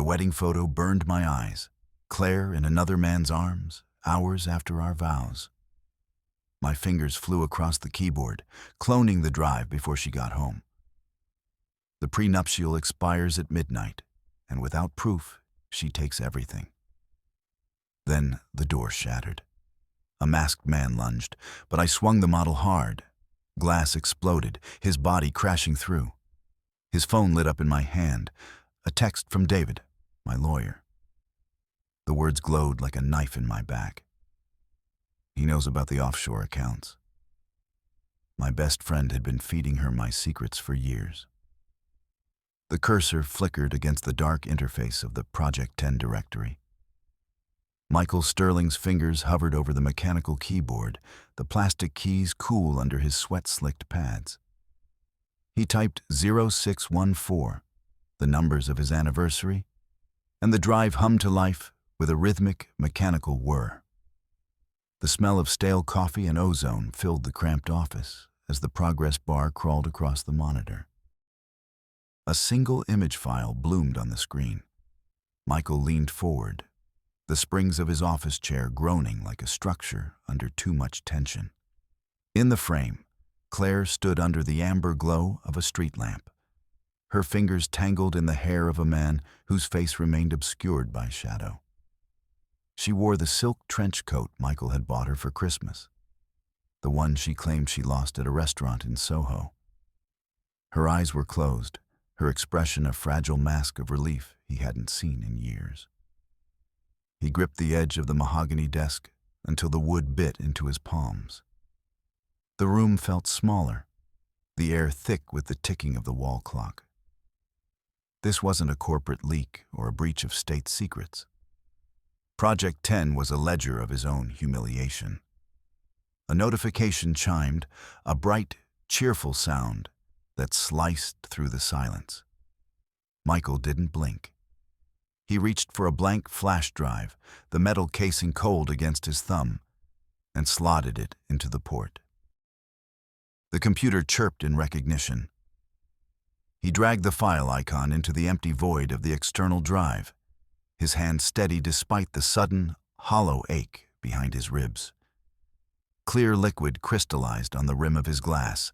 The wedding photo burned my eyes. Claire in another man's arms, hours after our vows. My fingers flew across the keyboard, cloning the drive before she got home. The prenuptial expires at midnight, and without proof, she takes everything. Then the door shattered. A masked man lunged, but I swung the model hard. Glass exploded, his body crashing through. His phone lit up in my hand, a text from David, my lawyer. The words glowed like a knife in my back. He knows about the offshore accounts. My best friend had been feeding her my secrets for years. The cursor flickered against the dark interface of the Project 10 directory. Michael Sterling's fingers hovered over the mechanical keyboard, the plastic keys cool under his sweat-slicked pads. He typed 0614, the numbers of his anniversary, and the drive hummed to life with a rhythmic, mechanical whir. The smell of stale coffee and ozone filled the cramped office as the progress bar crawled across the monitor. A single image file bloomed on the screen. Michael leaned forward, the springs of his office chair groaning like a structure under too much tension. In the frame, Claire stood under the amber glow of a street lamp, her fingers tangled in the hair of a man whose face remained obscured by shadow. She wore the silk trench coat Michael had bought her for Christmas, the one she claimed she lost at a restaurant in Soho. Her eyes were closed, her expression a fragile mask of relief he hadn't seen in years. He gripped the edge of the mahogany desk until the wood bit into his palms. The room felt smaller, the air thick with the ticking of the wall clock. This wasn't a corporate leak or a breach of state secrets. Project 10 was a ledger of his own humiliation. A notification chimed, a bright, cheerful sound that sliced through the silence. Michael didn't blink. He reached for a blank flash drive, the metal casing cold against his thumb, and slotted it into the port. The computer chirped in recognition. He dragged the file icon into the empty void of the external drive, his hand steady despite the sudden, hollow ache behind his ribs. Clear liquid crystallized on the rim of his glass,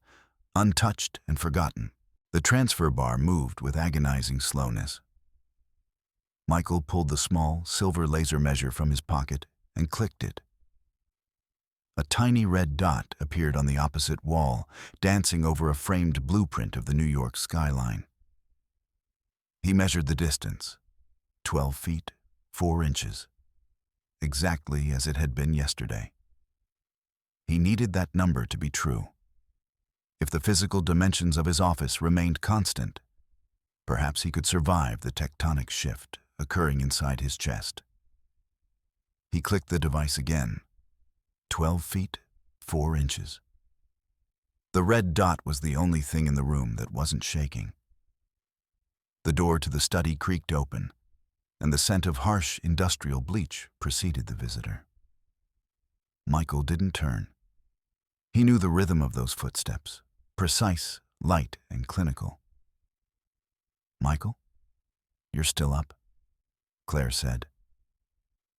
untouched and forgotten. The transfer bar moved with agonizing slowness. Michael pulled the small, silver laser measure from his pocket and clicked it. A tiny red dot appeared on the opposite wall, dancing over a framed blueprint of the New York skyline. He measured the distance, 12 feet, 4 inches, exactly as it had been yesterday. He needed that number to be true. If the physical dimensions of his office remained constant, perhaps he could survive the tectonic shift occurring inside his chest. He clicked the device again. 12 feet, 4 inches. The red dot was the only thing in the room that wasn't shaking. The door to the study creaked open, and the scent of harsh industrial bleach preceded the visitor. Michael didn't turn. He knew the rhythm of those footsteps, precise, light, and clinical. "Michael, you're still up?" Claire said.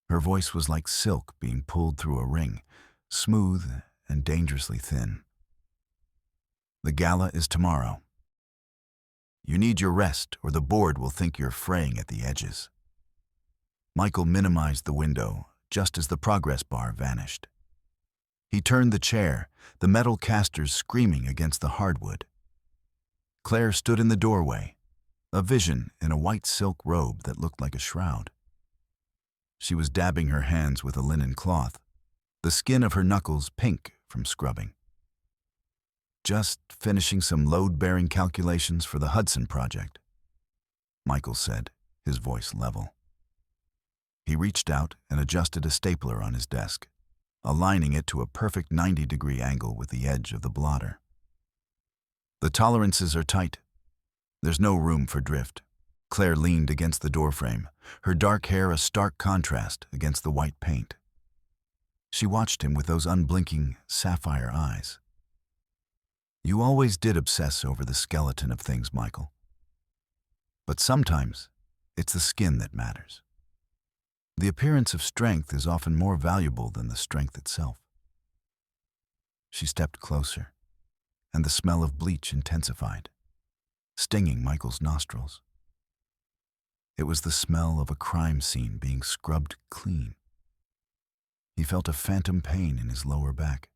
Her voice was like silk being pulled through a ring, smooth and dangerously thin. "The gala is tomorrow. You need your rest, or the board will think you're fraying at the edges." Michael minimized the window just as the progress bar vanished. He turned the chair, the metal casters screaming against the hardwood. Claire stood in the doorway, a vision in a white silk robe that looked like a shroud. She was dabbing her hands with a linen cloth, the skin of her knuckles pink from scrubbing. "Just finishing some load-bearing calculations for the Hudson project," Michael said, his voice level. He reached out and adjusted a stapler on his desk, aligning it to a perfect 90-degree angle with the edge of the blotter. "The tolerances are tight. There's no room for drift." Claire leaned against the doorframe, her dark hair a stark contrast against the white paint. She watched him with those unblinking, sapphire eyes. "You always did obsess over the skeleton of things, Michael. But sometimes It's the skin that matters. The appearance of strength is often more valuable than the strength itself. She stepped closer, and the smell of bleach intensified, stinging Michael's nostrils. It was the smell of a crime scene being scrubbed clean. He felt a phantom pain in his lower back,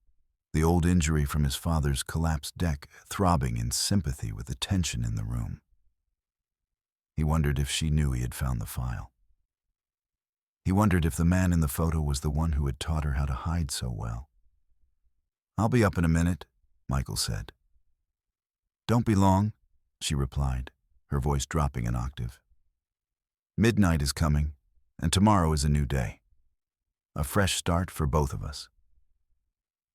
the old injury from his father's collapsed deck throbbing in sympathy with the tension in the room. He wondered if she knew he had found the file. He wondered if the man in the photo was the one who had taught her how to hide so well. "I'll be up in a minute," Michael said. "Don't be long," she replied, her voice dropping an octave. "Midnight is coming, and tomorrow is a new day. A fresh start for both of us."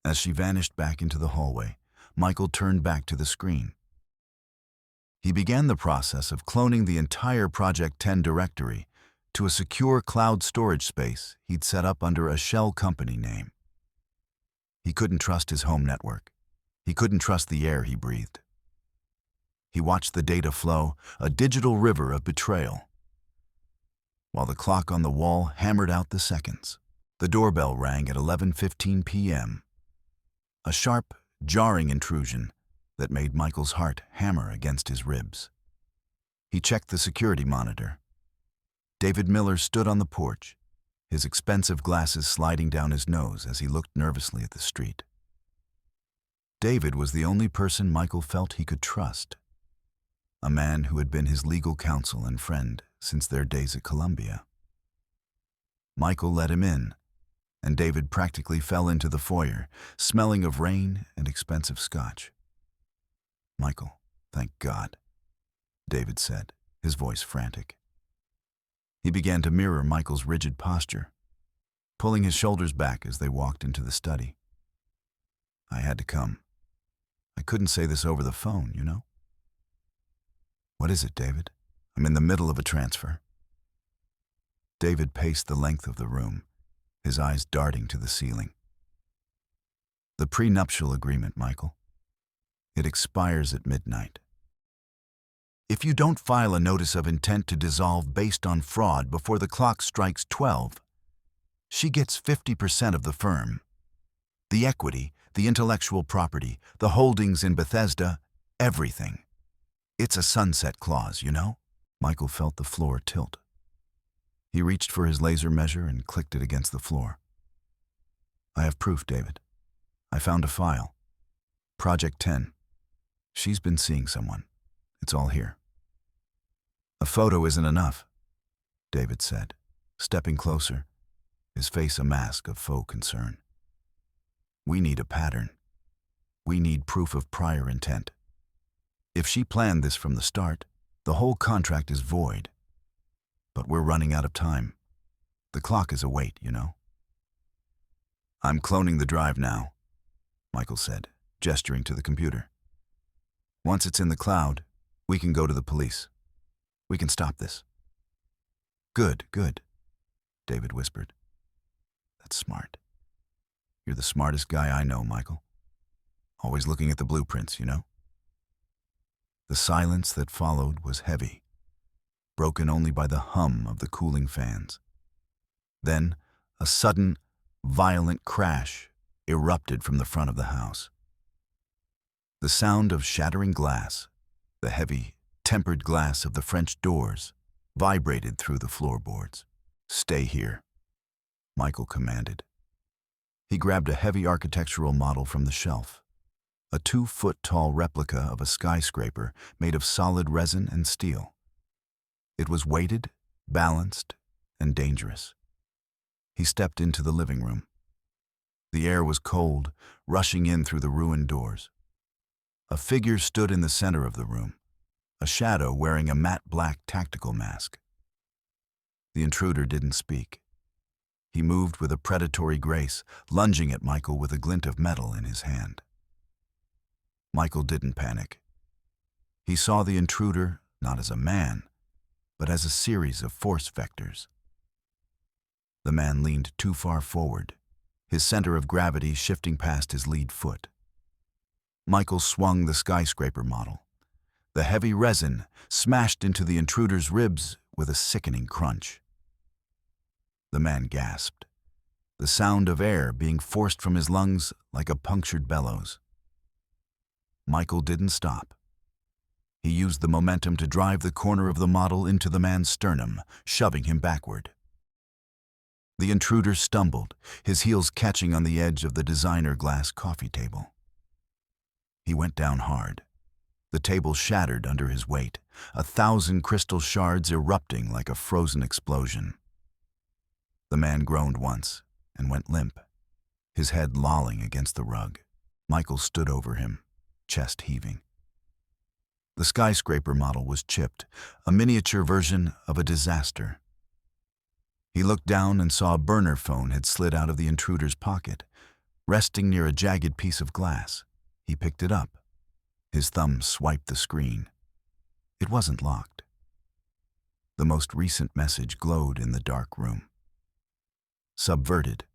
As she vanished back into the hallway, Michael turned back to the screen. He began the process of cloning the entire Project 10 directory to a secure cloud storage space he'd set up under a shell company name. He couldn't trust his home network. He couldn't trust the air he breathed. He watched the data flow, a digital river of betrayal, while the clock on the wall hammered out the seconds. The doorbell rang at 11:15 p.m., a sharp, jarring intrusion that made Michael's heart hammer against his ribs. He checked the security monitor. David Miller stood on the porch, his expensive glasses sliding down his nose as he looked nervously at the street. David was the only person Michael felt he could trust, a man who had been his legal counsel and friend since their days at Columbia. Michael let him in, and David practically fell into the foyer, smelling of rain and expensive scotch. "Michael, thank God," David said, his voice frantic. He began to mirror Michael's rigid posture, pulling his shoulders back as they walked into the study. "I had to come. I couldn't say this over the phone, you know." "What is it, David? I'm in the middle of a transfer." David paced the length of the room, his eyes darting to the ceiling. "The prenuptial agreement, Michael. It expires at midnight. If you don't file a notice of intent to dissolve based on fraud before the clock strikes 12, she gets 50% of the firm. The equity, the intellectual property, the holdings in Bethesda, everything. It's a sunset clause, you know?" Michael felt the floor tilt. He reached for his laser measure and clicked it against the floor. "I have proof, David. I found a file. Project 10. She's been seeing someone. It's all here." "A photo isn't enough," David said, stepping closer, his face a mask of faux concern. "We need a pattern. We need proof of prior intent. If she planned this from the start, the whole contract is void. But we're running out of time. The clock is awake, you know." "I'm cloning the drive now," Michael said, gesturing to the computer. "Once it's in the cloud, we can go to the police. We can stop this." Good, David whispered. "That's smart. You're the smartest guy I know, Michael. Always looking at the blueprints, you know?" The silence that followed was heavy, broken only by the hum of the cooling fans. Then, a sudden, violent crash erupted from the front of the house. The sound of shattering glass, the heavy, tempered glass of the French doors, vibrated through the floorboards. "Stay here," Michael commanded. He grabbed a heavy architectural model from the shelf, a 2-foot-tall replica of a skyscraper made of solid resin and steel. It was weighted, balanced, and dangerous. He stepped into the living room. The air was cold, rushing in through the ruined doors. A figure stood in the center of the room, a shadow wearing a matte black tactical mask. The intruder didn't speak. He moved with a predatory grace, lunging at Michael with a glint of metal in his hand. Michael didn't panic. He saw the intruder not as a man, but as a series of force vectors. The man leaned too far forward, his center of gravity shifting past his lead foot. Michael swung the skyscraper model. The heavy resin smashed into the intruder's ribs with a sickening crunch. The man gasped, the sound of air being forced from his lungs like a punctured bellows. Michael didn't stop. He used the momentum to drive the corner of the model into the man's sternum, shoving him backward. The intruder stumbled, his heels catching on the edge of the designer glass coffee table. He went down hard. The table shattered under his weight, 1,000 crystal shards erupting like a frozen explosion. The man groaned once and went limp, his head lolling against the rug. Michael stood over him, chest heaving. The skyscraper model was chipped, a miniature version of a disaster. He looked down and saw a burner phone had slid out of the intruder's pocket, resting near a jagged piece of glass. He picked it up. His thumb swiped the screen. It wasn't locked. The most recent message glowed in the dark room. Subverted.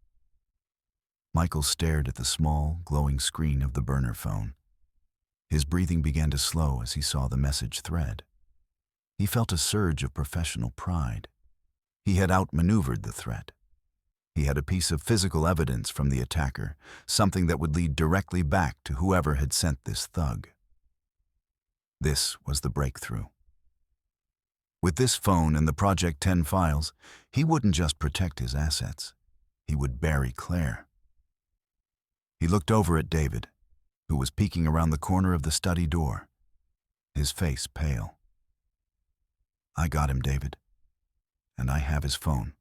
Michael stared at the small, glowing screen of the burner phone. His breathing began to slow as he saw the message thread. He felt a surge of professional pride. He had outmaneuvered the threat. He had a piece of physical evidence from the attacker, something that would lead directly back to whoever had sent this thug. This was the breakthrough. With this phone and the Project 10 files, he wouldn't just protect his assets. He would bury Claire. He looked over at David, who was peeking around the corner of the study door, his face pale. "I got him, David. And I have his phone.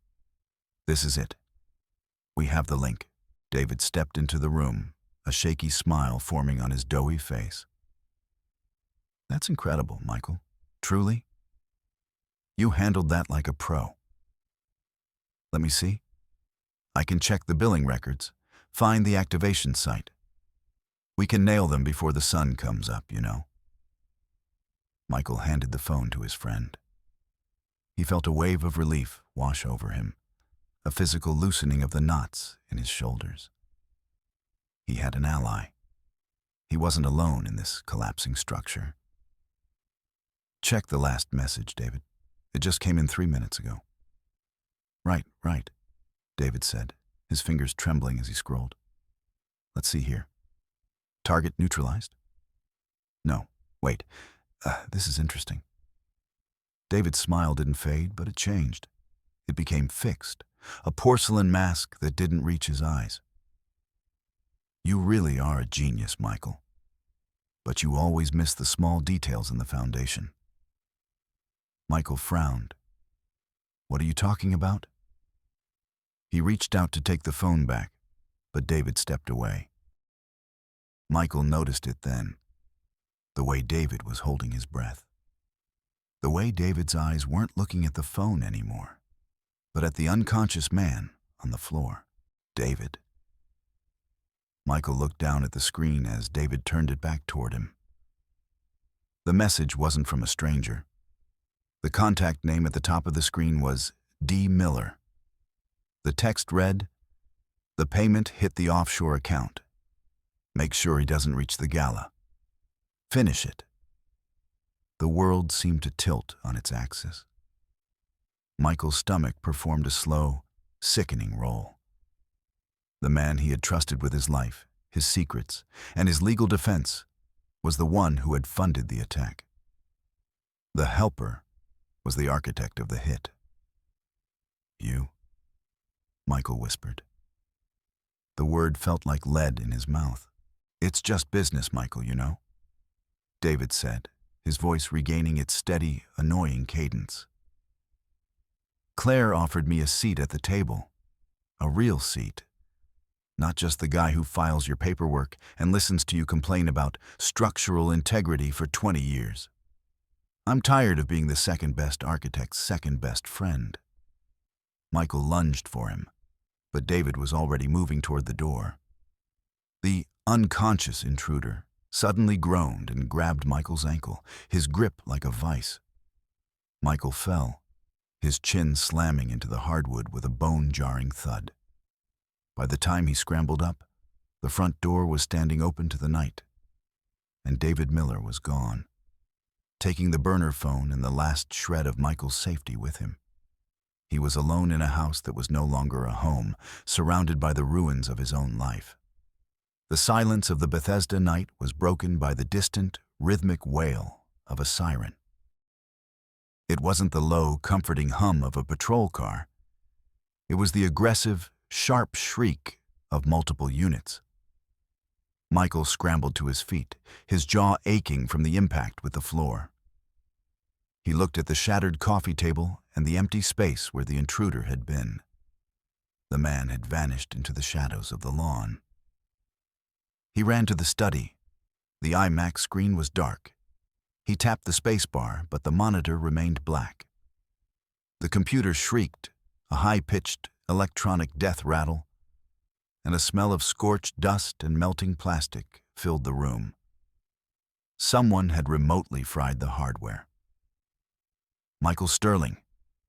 This is it. We have the link." David stepped into the room, a shaky smile forming on his doughy face. "That's incredible, Michael. Truly. You handled that like a pro." "Let me see. I can check the billing records, find the activation site. We can nail them before the sun comes up, you know." Michael handed the phone to his friend. He felt a wave of relief wash over him, a physical loosening of the knots in his shoulders. He had an ally. He wasn't alone in this collapsing structure. "Check the last message, David. It just came in 3 minutes ago." Right, David said, his fingers trembling as he scrolled. "Let's see here. Target neutralized? No, wait, this is interesting." David's smile didn't fade, but it changed. It became fixed, a porcelain mask that didn't reach his eyes. "You really are a genius, Michael. But you always miss the small details in the foundation." Michael frowned. "What are you talking about?" He reached out to take the phone back, but David stepped away. Michael noticed it then, the way David was holding his breath. The way David's eyes weren't looking at the phone anymore, but at the unconscious man on the floor. David. Michael looked down at the screen as David turned it back toward him. The message wasn't from a stranger. The contact name at the top of the screen was D. Miller. The text read, "The payment hit the offshore account. Make sure he doesn't reach the gala. Finish it." The world seemed to tilt on its axis. Michael's stomach performed a slow, sickening roll. The man he had trusted with his life, his secrets, and his legal defense was the one who had funded the attack. The helper was the architect of the hit. "You?" Michael whispered. The word felt like lead in his mouth. "It's just business, Michael, you know," David said, his voice regaining its steady, annoying cadence. "Claire offered me a seat at the table. A real seat. Not just the guy who files your paperwork and listens to you complain about structural integrity for 20 years. I'm tired of being the second-best architect's second-best friend." Michael lunged for him, but David was already moving toward the door. The unconscious intruder suddenly groaned and grabbed Michael's ankle, his grip like a vice. Michael fell, his chin slamming into the hardwood with a bone-jarring thud. By the time he scrambled up, the front door was standing open to the night, and David Miller was gone. taking the burner phone and the last shred of Michael's safety with him. He was alone in a house that was no longer a home, surrounded by the ruins of his own life. The silence of the Bethesda night was broken by the distant, rhythmic wail of a siren. It wasn't the low, comforting hum of a patrol car. It was the aggressive, sharp shriek of multiple units. Michael scrambled to his feet, his jaw aching from the impact with the floor. He looked at the shattered coffee table and the empty space where the intruder had been. The man had vanished into the shadows of the lawn. He ran to the study. The iMac screen was dark. He tapped the spacebar, but the monitor remained black. The computer shrieked, a high-pitched electronic death rattle, and a smell of scorched dust and melting plastic filled the room. Someone had remotely fried the hardware. "Michael Sterling,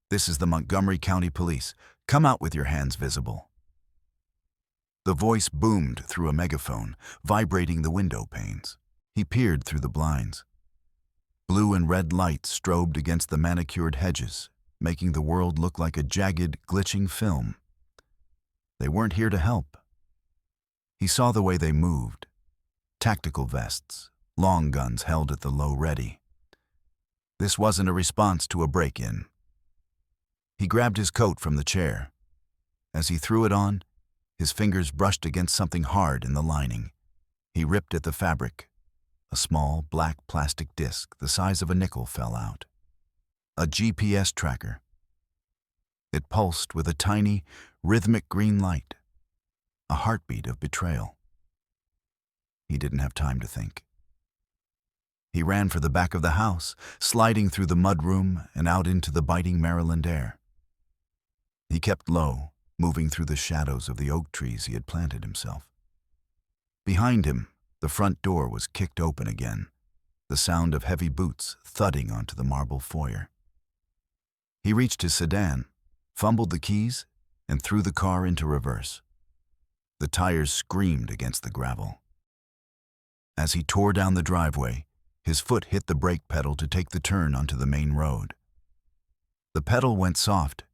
this is the Montgomery County Police. Come out with your hands visible." The voice boomed through a megaphone, vibrating the window panes. He peered through the blinds. Blue and red lights strobed against the manicured hedges, making the world look like a jagged, glitching film. They weren't here to help. He saw the way they moved. Tactical vests, long guns held at the low ready. This wasn't a response to a break-in. He grabbed his coat from the chair. As he threw it on, his fingers brushed against something hard in the lining. He ripped at the fabric. A small, black plastic disc the size of a nickel fell out. A GPS tracker. It pulsed with a tiny, rhythmic green light. A heartbeat of betrayal. He didn't have time to think. He ran for the back of the house, sliding through the mudroom and out into the biting Maryland air. He kept low, moving through the shadows of the oak trees he had planted himself. Behind him, the front door was kicked open again, the sound of heavy boots thudding onto the marble foyer. He reached his sedan, fumbled the keys, and threw the car into reverse. The tires screamed against the gravel. As he tore down the driveway, his foot hit the brake pedal to take the turn onto the main road. The pedal went soft.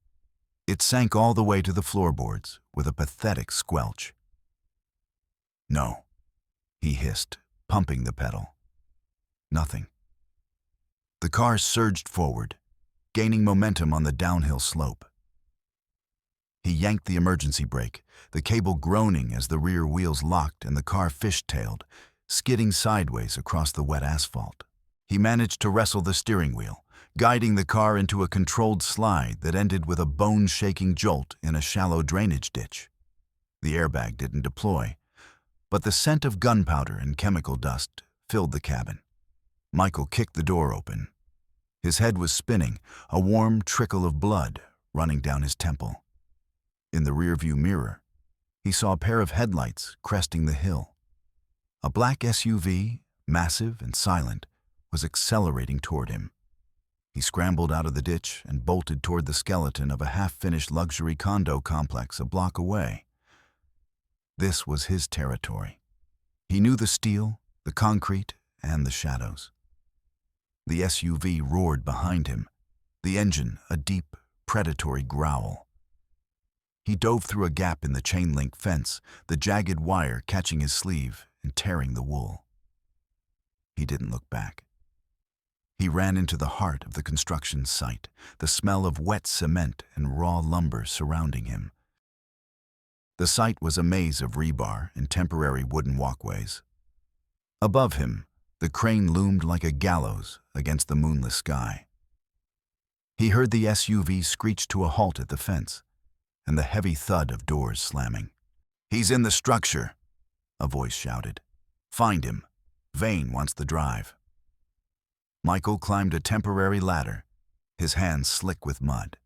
It sank all the way to the floorboards with a pathetic squelch. "No," he hissed, pumping the pedal. Nothing. The car surged forward, gaining momentum on the downhill slope. He yanked the emergency brake, the cable groaning as the rear wheels locked and the car fishtailed, skidding sideways across the wet asphalt. He managed to wrestle the steering wheel, guiding the car into a controlled slide that ended with a bone-shaking jolt in a shallow drainage ditch. The airbag didn't deploy, but the scent of gunpowder and chemical dust filled the cabin. Michael kicked the door open. His head was spinning, a warm trickle of blood running down his temple. In the rearview mirror, he saw a pair of headlights cresting the hill. A black SUV, massive and silent, was accelerating toward him. He scrambled out of the ditch and bolted toward the skeleton of a half-finished luxury condo complex a block away. This was his territory. He knew the steel, the concrete, and the shadows. The SUV roared behind him, the engine a deep, predatory growl. He dove through a gap in the chain-link fence, the jagged wire catching his sleeve and tearing the wool. He didn't look back. He ran into the heart of the construction site, the smell of wet cement and raw lumber surrounding him. The site was a maze of rebar and temporary wooden walkways. Above him, the crane loomed like a gallows against the moonless sky. He heard the SUV screech to a halt at the fence, and the heavy thud of doors slamming. "He's in the structure," a voice shouted. "Find him. Vane wants the drive." Michael climbed a temporary ladder, his hands slick with mud.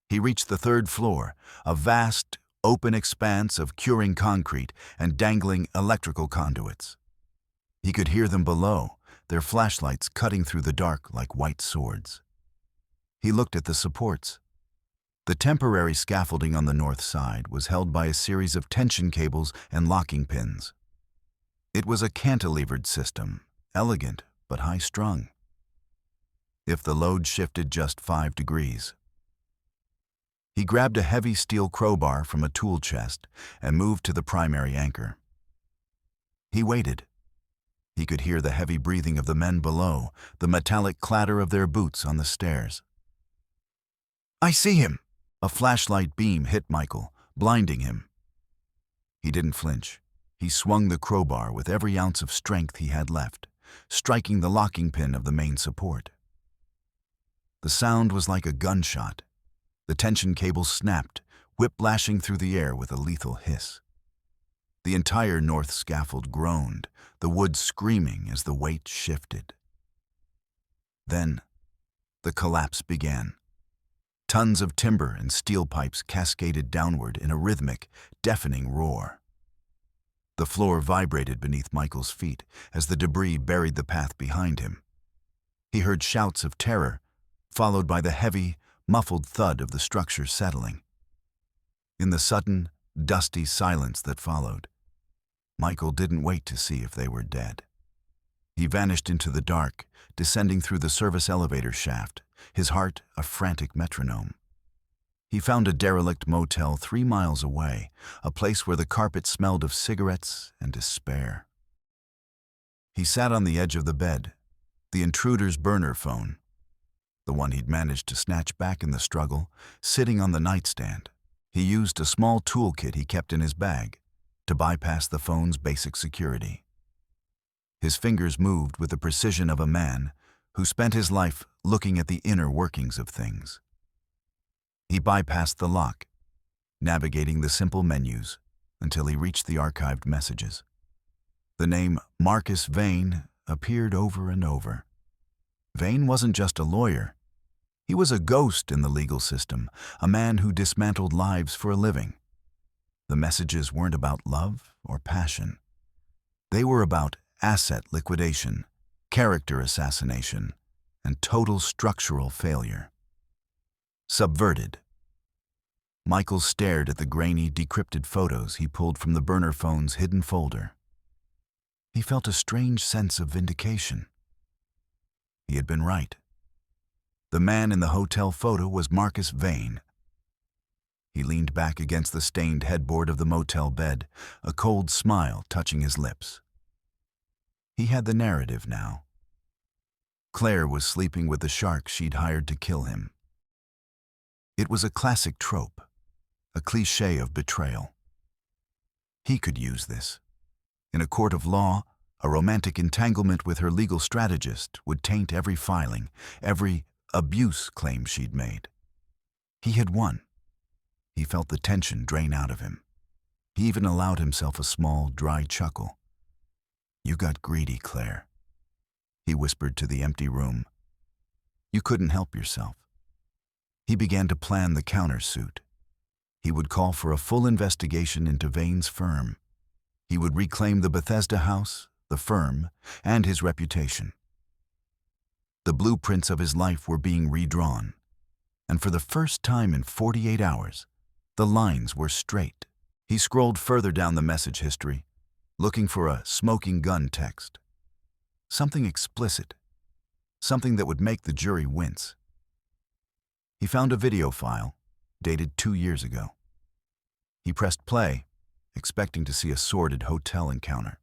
He reached the third floor, a vast, open expanse of curing concrete and dangling electrical conduits. He could hear them below, their flashlights cutting through the dark like white swords. He looked at the supports. The temporary scaffolding on the north side was held by a series of tension cables and locking pins. It was a cantilevered system, elegant but high-strung. if the load shifted just 5 degrees. He grabbed a heavy steel crowbar from a tool chest and moved to the primary anchor. He waited. He could hear the heavy breathing of the men below, the metallic clatter of their boots on the stairs. "I see him!" A flashlight beam hit Michael, blinding him. He didn't flinch. He swung the crowbar with every ounce of strength he had left, striking the locking pin of the main support. The sound was like a gunshot. The tension cable snapped, whip-lashing through the air with a lethal hiss. The entire north scaffold groaned, the wood screaming as the weight shifted. Then, the collapse began. Tons of timber and steel pipes cascaded downward in a rhythmic, deafening roar. The floor vibrated beneath Michael's feet as the debris buried the path behind him. He heard shouts of terror, followed by the heavy, muffled thud of the structure settling. In the sudden, dusty silence that followed, Michael didn't wait to see if they were dead. He vanished into the dark, descending through the service elevator shaft, his heart a frantic metronome. He found a derelict motel 3 miles away, a place where the carpet smelled of cigarettes and despair. He sat on the edge of the bed, the intruder's burner phone, the one he'd managed to snatch back in the struggle, sitting on the nightstand. He used a small toolkit he kept in his bag to bypass the phone's basic security. His fingers moved with the precision of a man who spent his life looking at the inner workings of things. He bypassed the lock, navigating the simple menus until he reached the archived messages. The name Marcus Vane appeared over and over. Vane wasn't just a lawyer. He was a ghost in the legal system, a man who dismantled lives for a living. The messages weren't about love or passion. They were about asset liquidation, character assassination, and total structural failure. Subverted. Michael stared at the grainy, decrypted photos he pulled from the burner phone's hidden folder. He felt a strange sense of vindication. He had been right. The man in the hotel photo was Marcus Vane. He leaned back against the stained headboard of the motel bed, a cold smile touching his lips. He had the narrative now. Claire was sleeping with the shark she'd hired to kill him. It was a classic trope, a cliché of betrayal. He could use this. In a court of law, a romantic entanglement with her legal strategist would taint every filing, every abuse claim she'd made. He had won. He felt the tension drain out of him. He even allowed himself a small, dry chuckle. "You got greedy, Claire," he whispered to the empty room. "You couldn't help yourself." He began to plan the countersuit. He would call for a full investigation into Vane's firm. He would reclaim the Bethesda house, the firm, and his reputation. The blueprints of his life were being redrawn, and for the first time in 48 hours, the lines were straight. He scrolled further down the message history, looking for a smoking gun text. Something explicit, something that would make the jury wince. He found a video file, dated 2 years ago. He pressed play, expecting to see a sordid hotel encounter.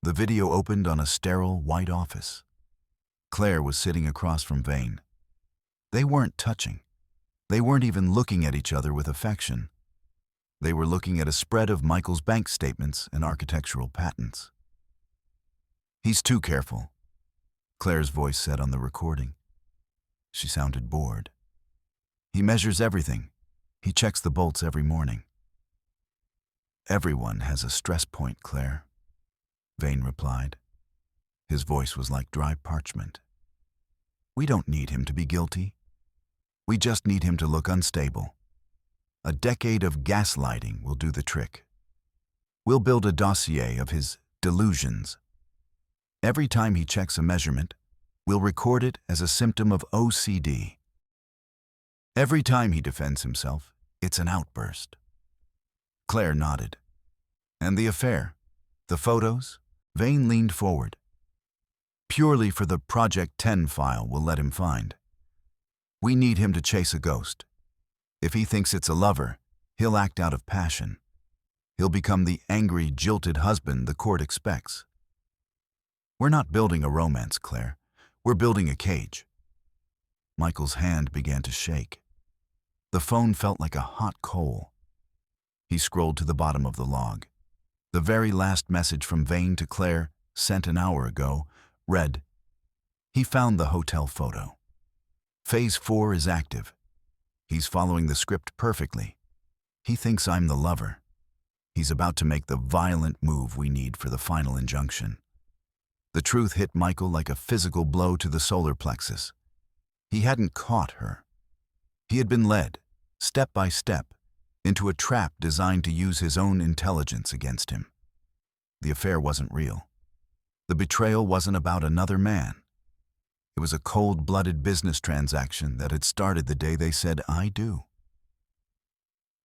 The video opened on a sterile white office. Claire was sitting across from Vane. They weren't touching. They weren't even looking at each other with affection. They were looking at a spread of Michael's bank statements and architectural patents. "He's too careful," Claire's voice said on the recording. She sounded bored. "He measures everything. He checks the bolts every morning." "Everyone has a stress point, Claire," Vane replied. His voice was like dry parchment. "We don't need him to be guilty. We just need him to look unstable. A decade of gaslighting will do the trick. We'll build a dossier of his delusions. Every time he checks a measurement, we'll record it as a symptom of OCD. Every time he defends himself, it's an outburst." Claire nodded. "And the affair? The photos?" Vane leaned forward. purely for the Project 10 file we'll let him find. We need him to chase a ghost. If he thinks it's a lover, he'll act out of passion. He'll become the angry, jilted husband the court expects. We're not building a romance, Claire. We're building a cage. Michael's hand began to shake. The phone felt like a hot coal. He scrolled to the bottom of the log. The very last message from Vane to Claire, sent an hour ago, read, "He found the hotel photo. Phase 4 is active. He's following the script perfectly. He thinks I'm the lover. He's about to make the violent move we need for the final injunction." The truth hit Michael like a physical blow to the solar plexus. He hadn't caught her. He had been led, step by step, into a trap designed to use his own intelligence against him. The affair wasn't real. The betrayal wasn't about another man. It was a cold-blooded business transaction that had started the day they said, "I do."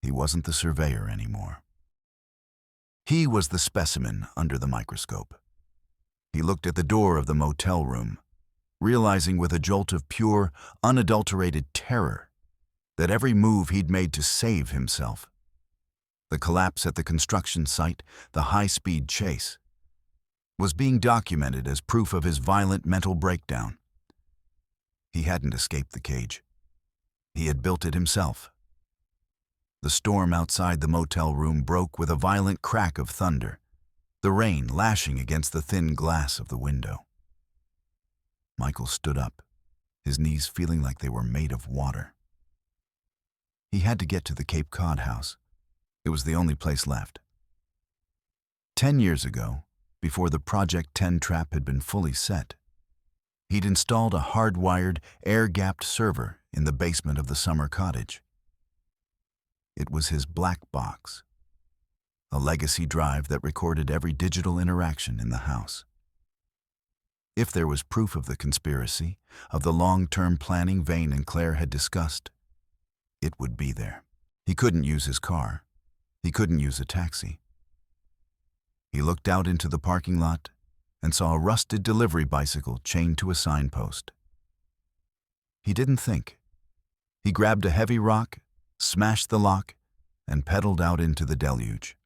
He wasn't the surveyor anymore. He was the specimen under the microscope. He looked at the door of the motel room, realizing with a jolt of pure, unadulterated terror that every move he'd made to save himself, the collapse at the construction site, the high-speed chase, was being documented as proof of his violent mental breakdown. He hadn't escaped the cage. He had built it himself. The storm outside the motel room broke with a violent crack of thunder, the rain lashing against the thin glass of the window. Michael stood up, his knees feeling like they were made of water. He had to get to the Cape Cod house. It was the only place left. 10 years ago, before the Project 10 trap had been fully set, he'd installed a hardwired, air-gapped server in the basement of the summer cottage. It was his black box, a legacy drive that recorded every digital interaction in the house. If there was proof of the conspiracy, of the long-term planning Vane and Claire had discussed, it would be there. He couldn't use his car. He couldn't use a taxi. He looked out into the parking lot and saw a rusted delivery bicycle chained to a signpost. He didn't think. He grabbed a heavy rock, smashed the lock, and pedaled out into the deluge.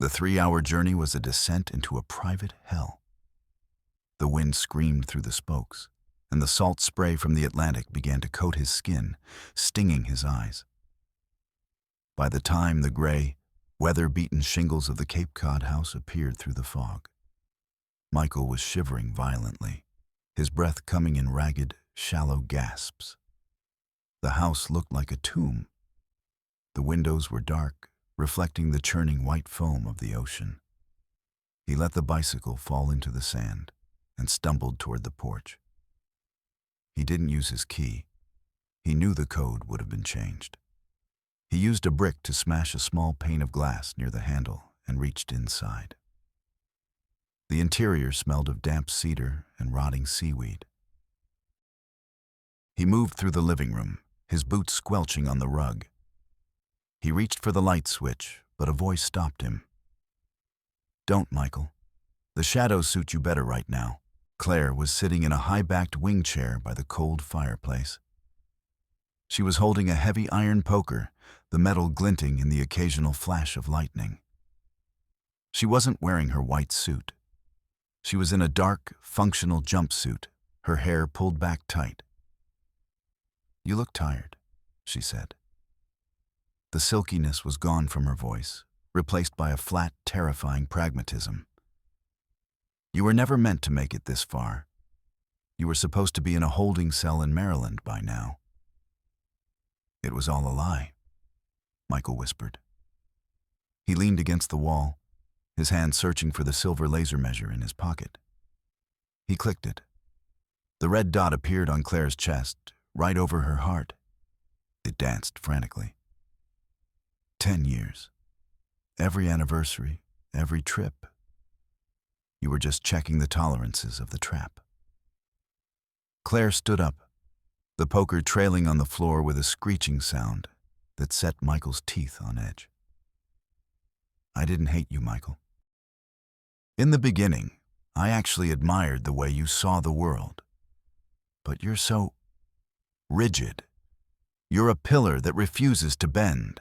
The 3-hour journey was a descent into a private hell. The wind screamed through the spokes, and the salt spray from the Atlantic began to coat his skin, stinging his eyes. By the time the gray, weather-beaten shingles of the Cape Cod house appeared through the fog, Michael was shivering violently, his breath coming in ragged, shallow gasps. The house looked like a tomb. The windows were dark, reflecting the churning white foam of the ocean. He let the bicycle fall into the sand and stumbled toward the porch. He didn't use his key. He knew the code would have been changed. He used a brick to smash a small pane of glass near the handle and reached inside. The interior smelled of damp cedar and rotting seaweed. He moved through the living room, his boots squelching on the rug. He reached for the light switch, but a voice stopped him. "Don't, Michael. The shadows suit you better right now." Claire was sitting in a high-backed wing chair by the cold fireplace. She was holding a heavy iron poker, the metal glinting in the occasional flash of lightning. She wasn't wearing her white suit. She was in a dark, functional jumpsuit, her hair pulled back tight. "You look tired," she said. The silkiness was gone from her voice, replaced by a flat, terrifying pragmatism. "You were never meant to make it this far. You were supposed to be in a holding cell in Maryland by now." "It was all a lie," Michael whispered. He leaned against the wall, his hand searching for the silver laser measure in his pocket. He clicked it. The red dot appeared on Claire's chest, right over her heart. It danced frantically. 10 years. Every anniversary, every trip. You were just checking the tolerances of the trap. Claire stood up, the poker trailing on the floor with a screeching sound that set Michael's teeth on edge. "I didn't hate you, Michael. In the beginning, I actually admired the way you saw the world. But you're so rigid. You're a pillar that refuses to bend.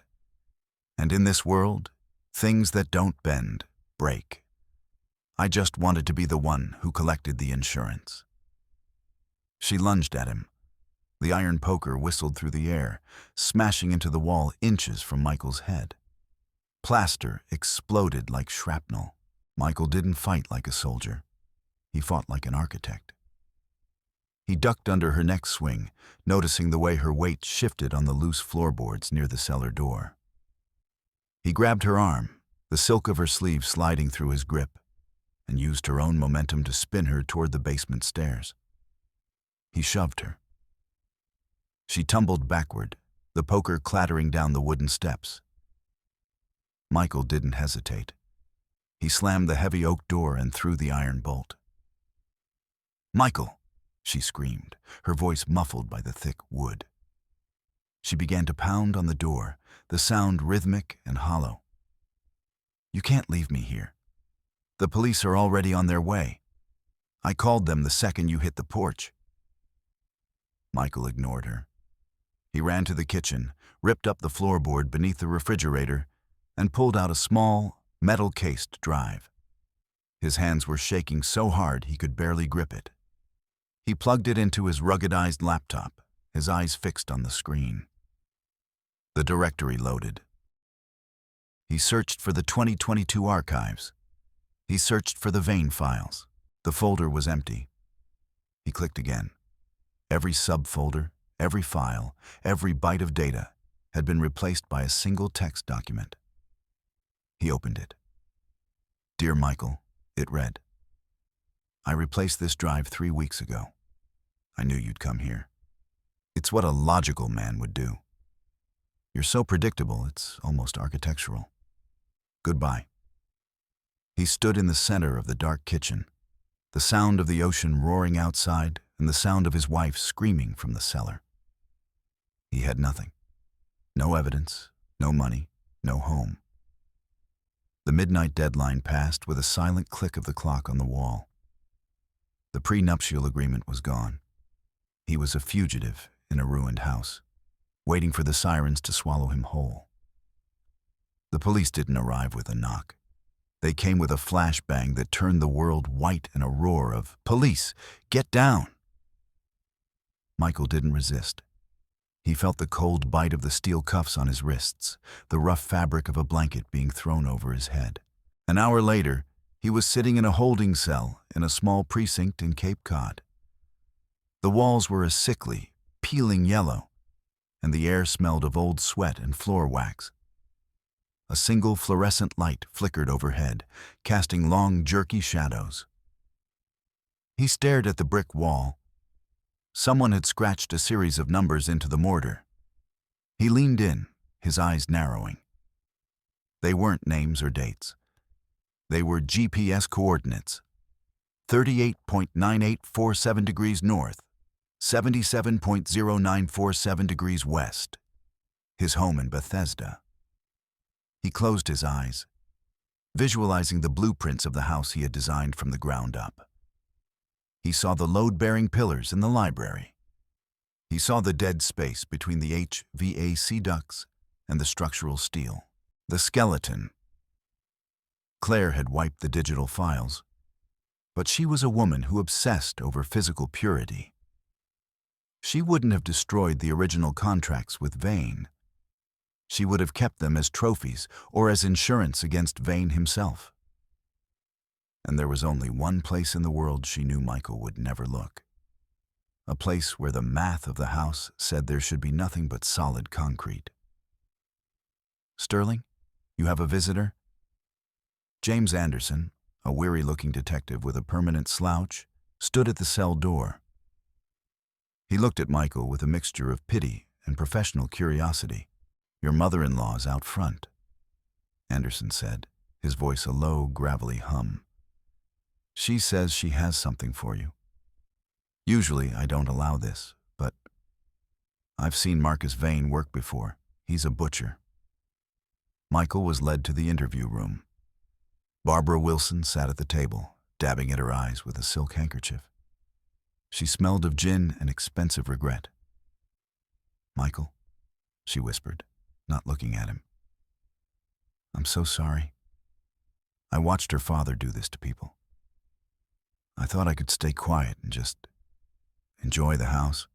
And in this world, things that don't bend break. I just wanted to be the one who collected the insurance." She lunged at him. The iron poker whistled through the air, smashing into the wall inches from Michael's head. Plaster exploded like shrapnel. Michael didn't fight like a soldier. He fought like an architect. He ducked under her neck swing, noticing the way her weight shifted on the loose floorboards near the cellar door. He grabbed her arm, the silk of her sleeve sliding through his grip, and used her own momentum to spin her toward the basement stairs. He shoved her. She tumbled backward, the poker clattering down the wooden steps. Michael didn't hesitate. He slammed the heavy oak door and threw the iron bolt. "Michael!" she screamed, her voice muffled by the thick wood. She began to pound on the door, the sound rhythmic and hollow. "You can't leave me here. The police are already on their way. I called them the second you hit the porch." Michael ignored her. He ran to the kitchen, ripped up the floorboard beneath the refrigerator, and pulled out a small, metal-cased drive. His hands were shaking so hard he could barely grip it. He plugged it into his ruggedized laptop, his eyes fixed on the screen. The directory loaded. He searched for the 2022 archives. He searched for the Vane files. The folder was empty. He clicked again. Every subfolder, every file, every byte of data had been replaced by a single text document. He opened it. "Dear Michael," it read. "I replaced this drive 3 weeks ago. I knew you'd come here. It's what a logical man would do. You're so predictable, it's almost architectural. Goodbye." He stood in the center of the dark kitchen, the sound of the ocean roaring outside and the sound of his wife screaming from the cellar. He had nothing. No evidence, no money, no home. The midnight deadline passed with a silent click of the clock on the wall. The prenuptial agreement was gone. He was a fugitive in a ruined house, waiting for the sirens to swallow him whole. The police didn't arrive with a knock. They came with a flashbang that turned the world white in a roar of, "Police, get down!" Michael didn't resist. He felt the cold bite of the steel cuffs on his wrists, the rough fabric of a blanket being thrown over his head. An hour later, he was sitting in a holding cell in a small precinct in Cape Cod. The walls were a sickly, peeling yellow, and the air smelled of old sweat and floor wax. A single fluorescent light flickered overhead, casting long, jerky shadows. He stared at the brick wall. Someone had scratched a series of numbers into the mortar. He leaned in, his eyes narrowing. They weren't names or dates. They were GPS coordinates. 38.9847 degrees north, 77.0947 degrees west. His home in Bethesda. He closed his eyes, visualizing the blueprints of the house he had designed from the ground up. He saw the load-bearing pillars in the library. He saw the dead space between the HVAC ducts and the structural steel. The skeleton. Claire had wiped the digital files, but she was a woman who obsessed over physical purity. She wouldn't have destroyed the original contracts with Vane. She would have kept them as trophies or as insurance against Vane himself. And there was only one place in the world she knew Michael would never look. A place where the math of the house said there should be nothing but solid concrete. "Sterling, you have a visitor?" James Anderson, a weary-looking detective with a permanent slouch, stood at the cell door. He looked at Michael with a mixture of pity and professional curiosity. "Your mother-in-law's out front," Anderson said, his voice a low, gravelly hum. "She says she has something for you. Usually I don't allow this, but I've seen Marcus Vane work before. He's a butcher." Michael was led to the interview room. Barbara Wilson sat at the table, dabbing at her eyes with a silk handkerchief. She smelled of gin and expensive regret. "Michael," she whispered, not looking at him. "I'm so sorry. I watched her father do this to people. I thought I could stay quiet and just enjoy the house.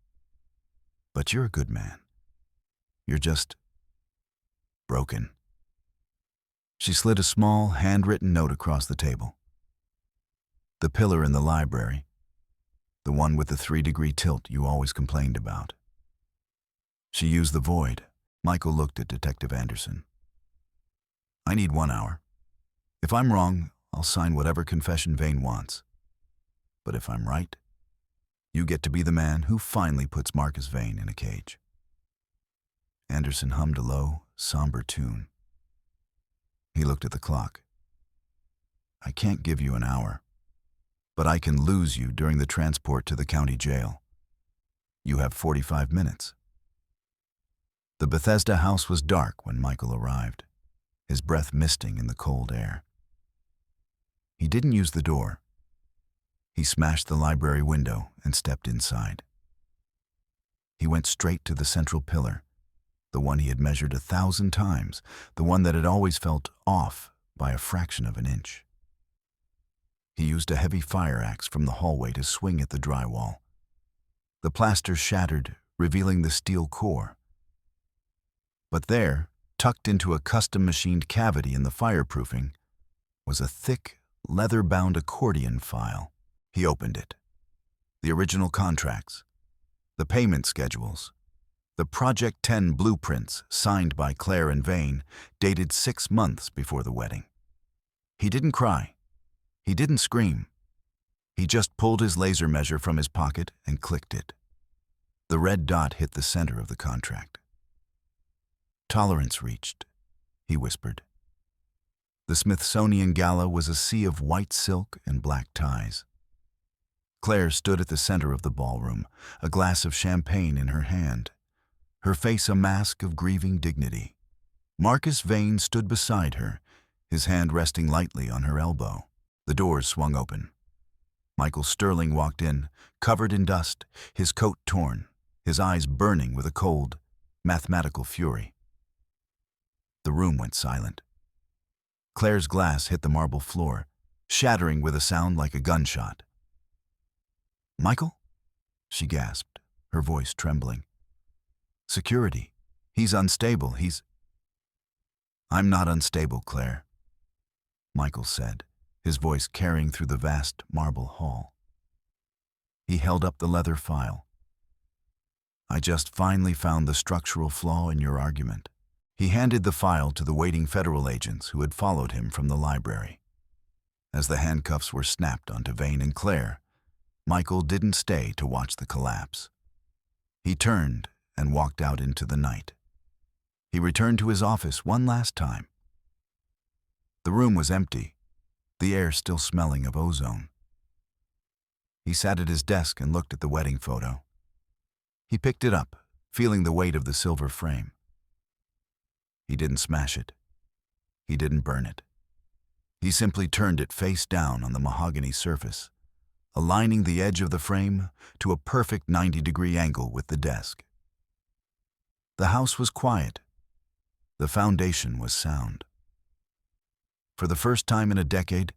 But you're a good man. You're just broken." She slid a small, handwritten note across the table. "The pillar in the library, the one with the 3-degree tilt you always complained about." She used the void. Michael looked at Detective Anderson. "I need 1 hour. If I'm wrong, I'll sign whatever confession Vane wants. But if I'm right, you get to be the man who finally puts Marcus Vane in a cage." Anderson hummed a low, somber tune. He looked at the clock. "I can't give you an hour, but I can lose you during the transport to the county jail. You have 45 minutes. The Bethesda house was dark when Michael arrived, his breath misting in the cold air. He didn't use the door. He smashed the library window and stepped inside. He went straight to the central pillar, the one he had measured 1,000 times, the one that had always felt off by a fraction of an inch. He used a heavy fire axe from the hallway to swing at the drywall. The plaster shattered, revealing the steel core. But there, tucked into a custom-machined cavity in the fireproofing, was a thick, leather-bound accordion file. He opened it. The original contracts, the payment schedules, the Project 10 blueprints signed by Claire and Vane, dated 6 months before the wedding. He didn't cry. He didn't scream. He just pulled his laser measure from his pocket and clicked it. The red dot hit the center of the contract. "Tolerance reached," he whispered. The Smithsonian gala was a sea of white silk and black ties. Claire stood at the center of the ballroom, a glass of champagne in her hand, her face a mask of grieving dignity. Marcus Vane stood beside her, his hand resting lightly on her elbow. The doors swung open. Michael Sterling walked in, covered in dust, his coat torn, his eyes burning with a cold, mathematical fury. The room went silent. Claire's glass hit the marble floor, shattering with a sound like a gunshot. "Michael?" she gasped, her voice trembling. "Security. He's unstable. "I'm not unstable, Claire," Michael said, his voice carrying through the vast marble hall. He held up the leather file. "I just finally found the structural flaw in your argument." He handed the file to the waiting federal agents who had followed him from the library. As the handcuffs were snapped onto Vane and Claire, Michael didn't stay to watch the collapse. He turned and walked out into the night. He returned to his office one last time. The room was empty, the air still smelling of ozone. He sat at his desk and looked at the wedding photo. He picked it up, feeling the weight of the silver frame. He didn't smash it. He didn't burn it. He simply turned it face down on the mahogany surface, aligning the edge of the frame to a perfect 90-degree angle with the desk. The house was quiet. The foundation was sound. For the first time in a decade,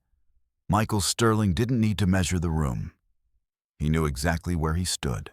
Michael Sterling didn't need to measure the room. He knew exactly where he stood.